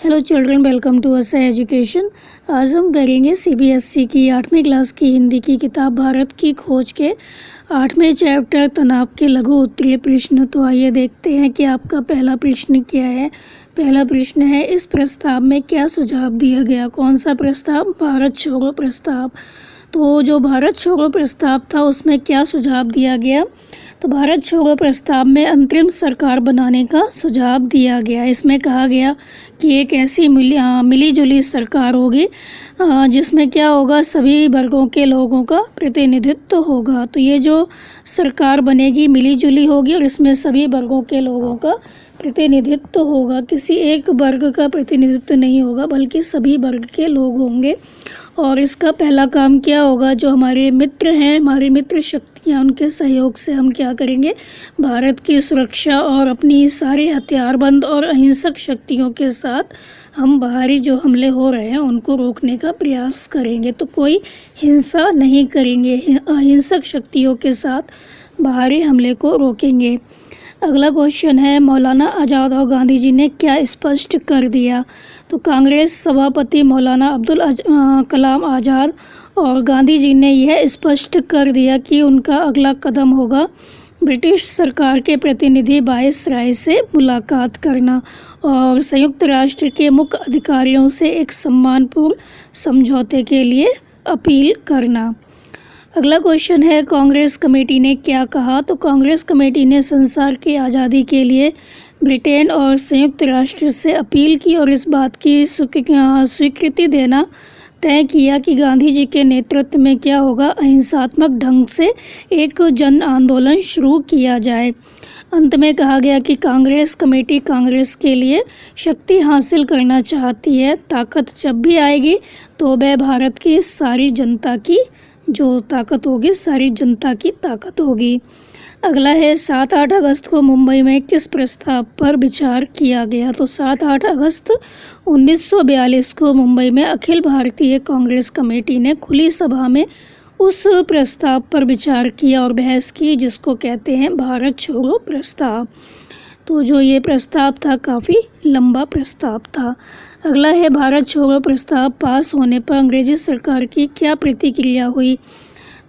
Hello children, welcome to असर education. आज हम करेंगे सीबीएसई की 8वीं क्लास की हिंदी की किताब भारत की खोज के 8वें चैप्टर तनाव के लघु उत्तरीय प्रश्न। तो आइए देखते हैं कि आपका पहला प्रश्न क्या है। पहला प्रश्न है, इस प्रस्ताव में क्या सुझाव दिया गया। कौन सा प्रस्ताव? भारत छोड़ो प्रस्ताव। तो जो भारत छोड़ो प्रस्ताव था उसमें क्या सुझाव दिया गया? तो भारत छोड़ो प्रस्ताव में अंतरिम सरकार बनाने का सुझाव दिया गया। इसमें कहा गया कि एक ऐसी मिली जुली सरकार होगी जिसमें क्या होगा, सभी वर्गों के लोगों का प्रतिनिधित्व होगा। तो ये जो सरकार बनेगी मिली जुली होगी और इसमें सभी वर्गों के लोगों का प्रतिनिधित्व होगा। किसी एक वर्ग का प्रतिनिधित्व नहीं होगा बल्कि सभी वर्ग के लोग होंगे। और इसका पहला काम क्या होगा, जो हमारे मित्र हैं, हमारी मित्र शक्तियाँ, उनके सहयोग से हम क्या करेंगे, भारत की सुरक्षा और अपनी सारी हथियारबंद और अहिंसक शक्तियों के साथ हम बाहरी जो हमले हो रहे हैं उनको रोकने का प्रयास करेंगे। तो कोई हिंसा नहीं करेंगे, अहिंसक शक्तियों के साथ बाहरी हमले को रोकेंगे। अगला क्वेश्चन है, मौलाना आज़ाद और गांधी जी ने क्या स्पष्ट कर दिया। तो कांग्रेस सभापति मौलाना अब्दुल कलाम आज़ाद और गांधी जी ने यह स्पष्ट कर दिया कि उनका अगला कदम होगा ब्रिटिश सरकार के प्रतिनिधि वायसराय से मुलाकात करना और संयुक्त राष्ट्र के मुख्य अधिकारियों से एक सम्मानपूर्ण समझौते के लिए अपील करना। अगला क्वेश्चन है, कांग्रेस कमेटी ने क्या कहा। तो कांग्रेस कमेटी ने संसार की आज़ादी के लिए ब्रिटेन और संयुक्त राष्ट्र से अपील की और इस बात की स्वीकृति देना तय किया कि गांधी जी के नेतृत्व में क्या होगा, अहिंसात्मक ढंग से एक जन आंदोलन शुरू किया जाए। अंत में कहा गया कि कांग्रेस कमेटी कांग्रेस के लिए शक्ति हासिल करना चाहती है। ताकत जब भी आएगी तो वह भारत की सारी जनता की जो ताकत होगी, सारी जनता की ताकत होगी। अगला है, 7-8 अगस्त को मुंबई में किस प्रस्ताव पर विचार किया गया। तो 7-8 अगस्त 1942 को मुंबई में अखिल भारतीय कांग्रेस कमेटी ने खुली सभा में उस प्रस्ताव पर विचार किया और बहस की जिसको कहते हैं भारत छोड़ो प्रस्ताव। तो जो ये प्रस्ताव था काफ़ी लंबा प्रस्ताव था। अगला है, भारत छोड़ो प्रस्ताव पास होने पर अंग्रेजी सरकार की क्या प्रतिक्रिया हुई।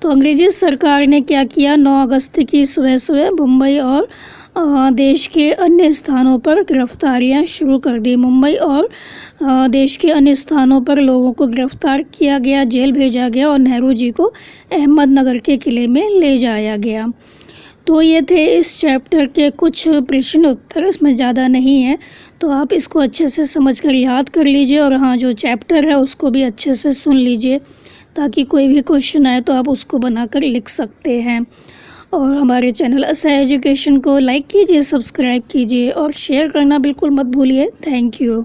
तो अंग्रेजी सरकार ने क्या किया, 9 अगस्त की सुबह मुंबई और देश के अन्य स्थानों पर गिरफ्तारियां शुरू कर दी। मुंबई और देश के अन्य स्थानों पर लोगों को गिरफ्तार किया गया, जेल भेजा गया और नेहरू जी को अहमदनगर के किले में ले जाया गया। तो ये थे इस चैप्टर के कुछ प्रश्न उत्तर, इसमें ज़्यादा नहीं है तो आप इसको अच्छे से समझकर याद कर लीजिए और हाँ, जो चैप्टर है उसको भी अच्छे से सुन लीजिए ताकि कोई भी क्वेश्चन आए तो आप उसको बनाकर लिख सकते हैं। और हमारे चैनल असर एजुकेशन को लाइक कीजिए, सब्सक्राइब कीजिए और शेयर करना बिल्कुल मत भूलिए। Thank you.